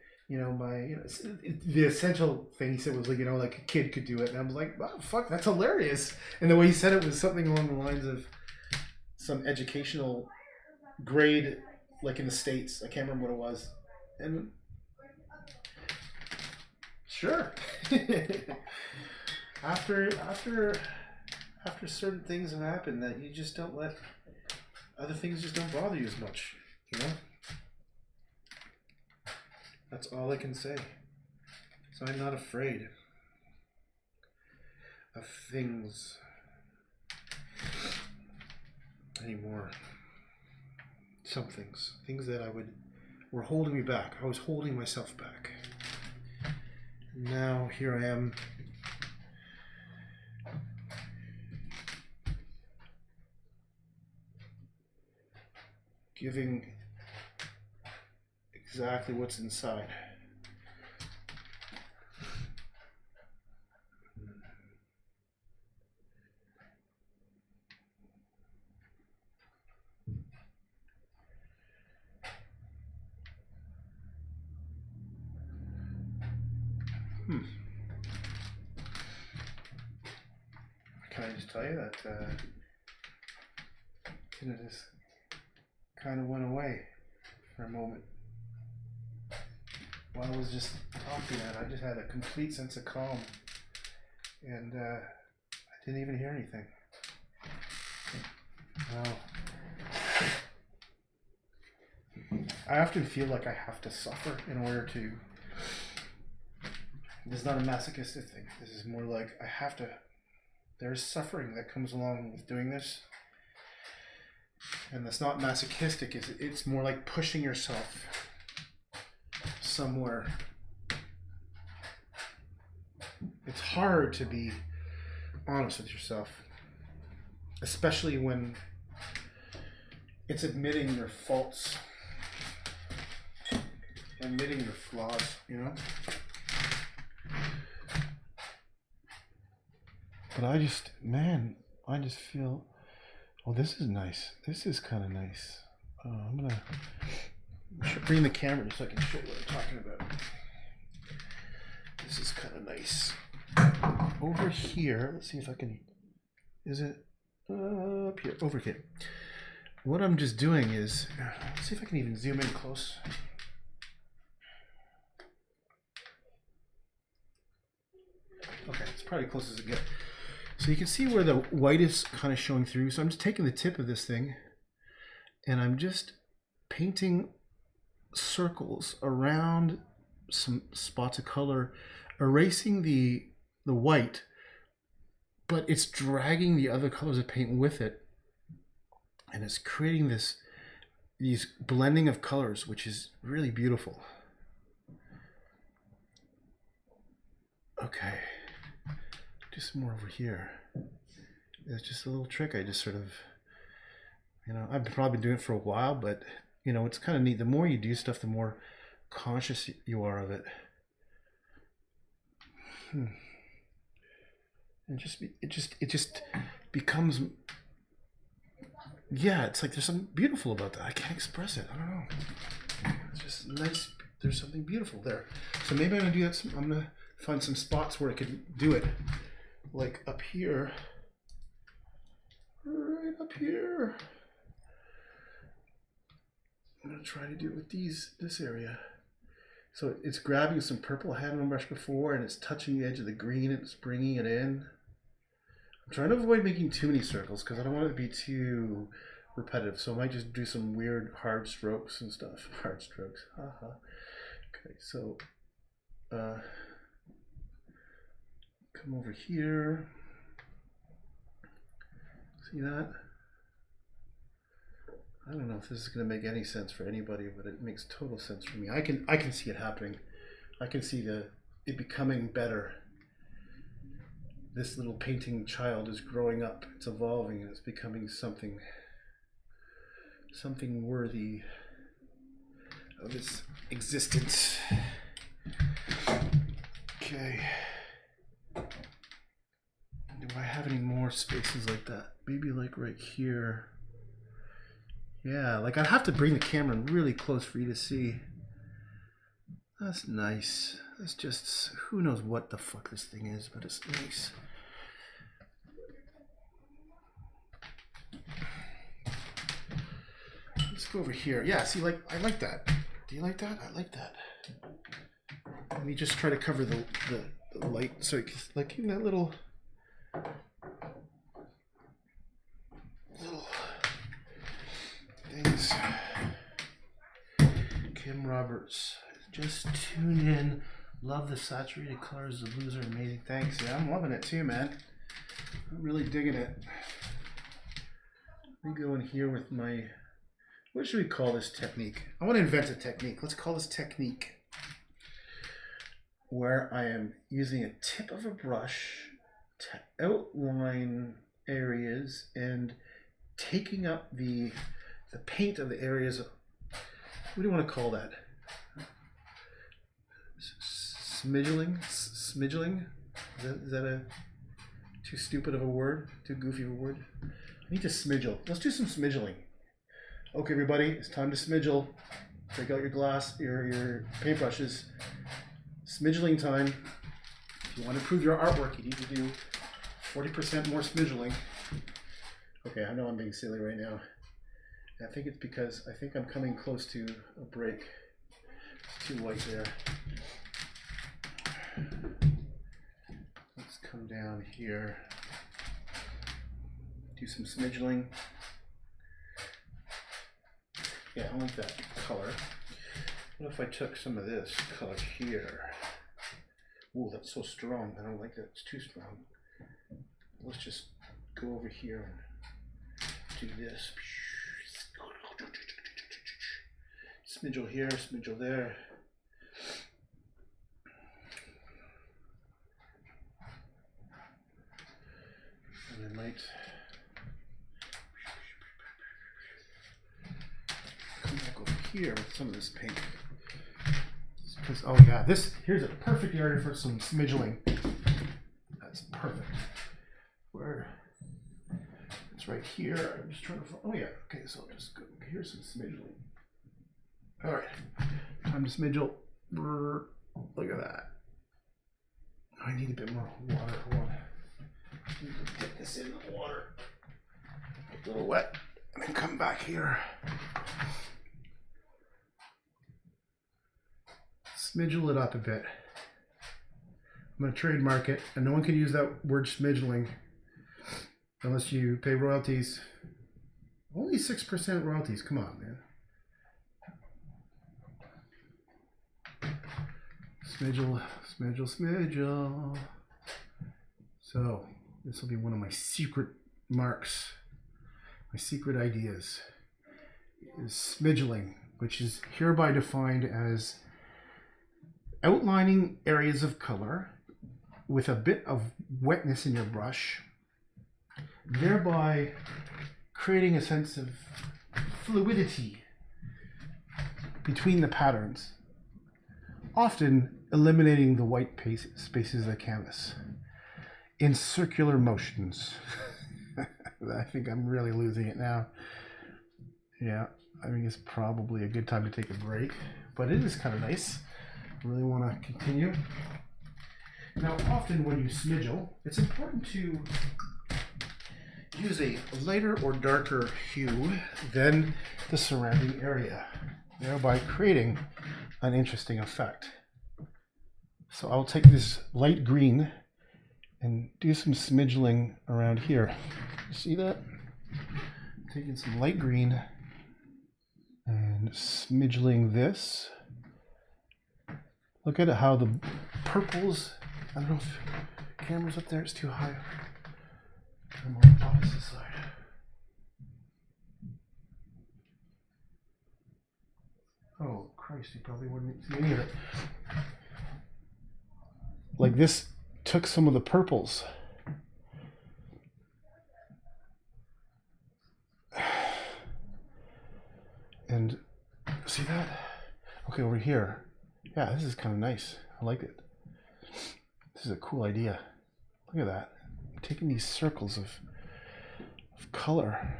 [SPEAKER 1] essential thing he said was like, like a kid could do it, and I was like, oh, fuck, that's hilarious. And the way he said it was something along the lines of some educational grade, like in the States. I can't remember what it was, and sure. after certain things have happened, that you just don't let other things just don't bother you as much, That's all I can say. So I'm not afraid of things anymore. Some things that were holding me back. I was holding myself back. Now here I am, giving exactly what's inside. Can I just tell you that tinnitus kind of went away for a moment while I was just talking. I just had a complete sense of calm, and I didn't even hear anything. Wow. I often feel like I have to suffer in order to. This is not a masochistic thing. This is more like I have to. There's suffering that comes along with doing this. And that's not masochistic. It's more like pushing yourself somewhere. It's hard to be honest with yourself, especially when it's admitting your faults, admitting your flaws, But I just, man, I just feel, oh, this is nice. This is kind of nice. I'm going to bring the camera just so I can show you what I'm talking about. This is kind of nice. Over here, let's see if I can, is it up here? Over here. What I'm just doing is, let's see if I can even zoom in close. Okay, it's probably close as it gets. So you can see where the white is kind of showing through. So I'm just taking the tip of this thing and I'm just painting circles around some spots of color, erasing the white, but it's dragging the other colors of paint with it. And it's creating these blending of colors, which is really beautiful. Okay. Just more over here. It's just a little trick I just sort of, you know, I've probably been doing it for a while, but you know, it's kind of neat. The more you do stuff, the more conscious you are of it. And it just becomes, yeah, it's like there's something beautiful about that. I can't express it. I don't know. It's just nice. There's something beautiful there. So maybe I'm gonna do that. I'm gonna find some spots where I could do it. Like up here, right up here. I'm gonna try to do it with this area. So it's grabbing some purple I had on my brush before, and it's touching the edge of the green, and it's bringing it in. I'm trying to avoid making too many circles because I don't want it to be too repetitive. So I might just do some weird hard strokes and stuff. Hard strokes. Haha. Okay, so come over here. See that? I don't know if this is going to make any sense for anybody, but it makes total sense for me. I can see it happening. I can see it becoming better. This little painting child is growing up. It's evolving and it's becoming something worthy of its existence. Okay. Do I have any more spaces like that? Maybe like right here. Yeah, like I'd have to bring the camera really close for you to see. That's nice. That's just, who knows what the fuck this thing is, but it's nice. Let's go over here. Yeah, see, like, I like that. Do you like that? I like that. Let me just try to cover the light. So, like, in that little things. Kim Roberts, just tune in. Love the saturated colors. The blues are amazing. Thanks. Yeah, I'm loving it too, man. I'm really digging it. Let me go in here with my, what should we call this technique? I want to invent a technique. Let's call this technique, where I am using a tip of a brush to outline areas and taking up the paint of the areas. What do you want to call that? Smidgeling? Smidgeling? Is that a too stupid of a word? Too goofy of a word? I need to smidgel. Let's do some smidgeling. Okay, everybody, it's time to smidgel. Take out your your paintbrushes. Smidgeling time. If you want to improve your artwork, you need to do 40% more smidgeling. Okay, I know I'm being silly right now. I think it's because I think I'm coming close to a break. It's too white there. Let's come down here. Do some smidgeling. Yeah, I want that color. What if I took some of this color here? Ooh, that's so strong. I don't like that. It's too strong. Let's just go over here and do this. Smidgel here, smidgel there. And I might come back over here with some of this pink. Because, oh yeah, here's a perfect area for some smidgeling. That's perfect. here. I'm just trying to find, oh yeah, okay, so I'll just go, here's some smidgeling. All right, time to smidgel. Brr, look at that. I need a bit more water. Hold on. I need to get this in the water. A little wet, and then come back here. Smidgel it up a bit. I'm going to trademark it, and no one can use that word smidgeling unless you pay royalties. Only 6% royalties. Come on, man. Smidgel, smidgel, smidgel. So this will be one of my secret marks, my secret ideas, is smidgeling, which is hereby defined as outlining areas of color with a bit of wetness in your brush, thereby creating a sense of fluidity between the patterns, often eliminating the white spaces of the canvas in circular motions. I think I'm really losing it now. Yeah, I think it's probably a good time to take a break, but it is kind of nice. I really want to continue. Now, often when you smidgel, it's important to use a lighter or darker hue than the surrounding area, thereby creating an interesting effect. So I'll take this light green and do some smidgeling around here. See that? Taking some light green and smidgeling this. Look at how the purples, I don't know if the camera's up there, it's too high. I'm on the opposite side. Oh Christ, you probably wouldn't see any of it. Like this took some of the purples. And see that? Okay, over here. Yeah, this is kind of nice. I like it. This is a cool idea. Look at that. I'm taking these circles of color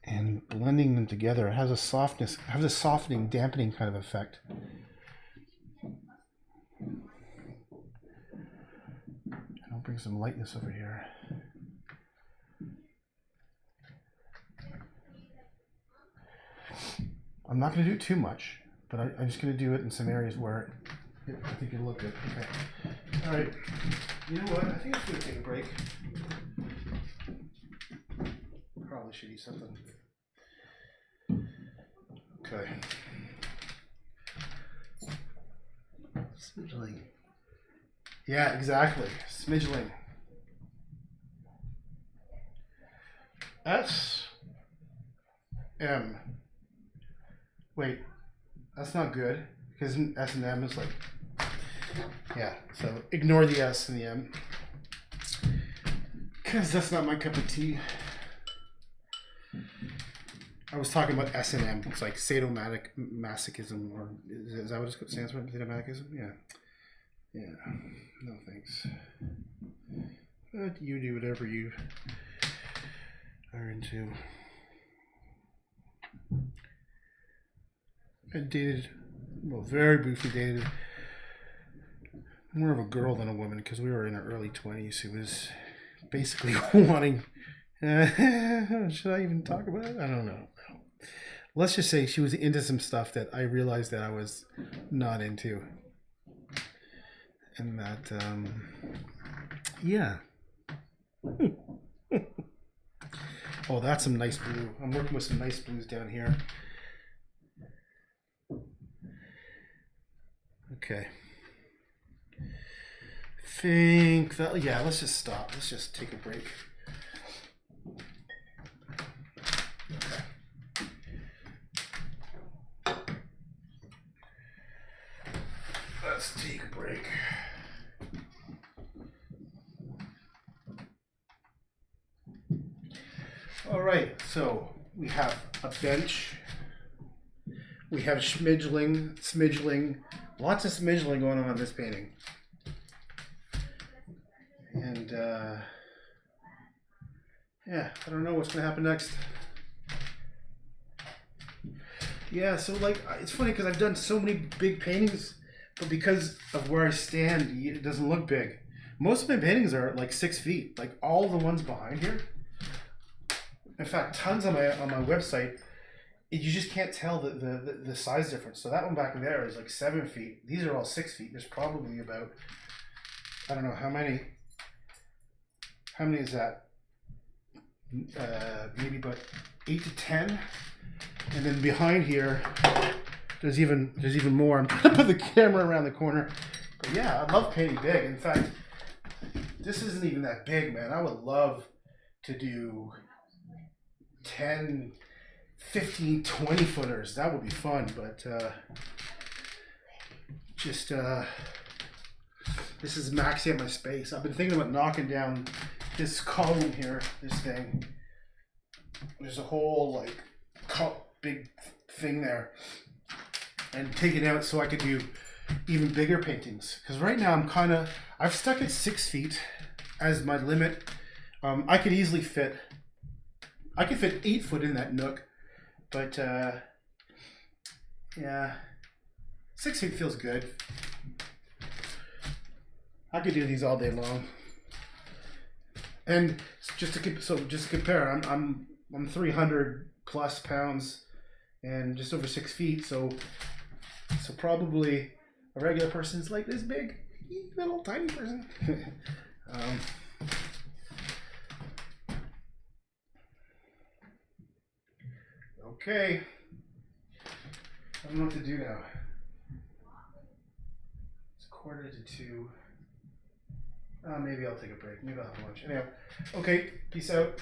[SPEAKER 1] and blending them together. It has a softness, it has a softening, dampening kind of effect. And I'll bring some lightness over here. I'm not going to do too much, but I'm just going to do it in some areas where I think it'll look good. Okay. All right. You know what? I think I'm going to take a break. Probably should eat something. Okay. Smidgeling. Yeah, exactly. Smidgeling. S-M. Wait, that's not good, because S and M is like, yeah, so ignore the S and the M, because that's not my cup of tea. I was talking about S and M, it's like sadomasochism, or is that what it stands for, sadomasochism? Yeah, yeah, no thanks. But you do whatever you are into. I dated, well, very briefly dated more of a girl than a woman, because we were in our early 20s who was basically wanting, should I even talk about it? I don't know. Let's just say she was into some stuff that I realized that I was not into. And that, yeah. Oh, that's some nice blue. I'm working with some nice blues down here. Okay. Think that, yeah, let's just stop. Let's just take a break. Okay. Let's take a break. All right, so we have a bench. We have smidgeling, lots of smidgeling going on in this painting. And yeah, I don't know what's gonna happen next. Yeah, so like it's funny because I've done so many big paintings, but because of where I stand, it doesn't look big. Most of my paintings are like 6 feet. Like all the ones behind here. In fact, tons on my website. You just can't tell the size difference. So that one back there is like 7 feet. These are all 6 feet. There's probably about, I don't know how many. How many is that? Maybe about 8 to 10. And then behind here, there's even more. I'm trying to put the camera around the corner. But yeah, I love painting big. In fact, this isn't even that big, man. I would love to do 10, 15, 20 footers. That would be fun, but this is maxing out my space. I've been thinking about knocking down this column here, this thing. There's a whole like big thing there, and take it out so I could do even bigger paintings. Because right now I've stuck at 6 feet as my limit. I could easily fit 8 foot in that nook, but yeah, 6 feet feels good. I could do these all day long. And just to compare, I'm 300 plus pounds and just over 6 feet, so probably a regular person's like this big, little tiny person. Okay, I don't know what to do now. It's 1:45. Maybe I'll take a break. Maybe I'll have lunch. Anyhow, okay, peace out.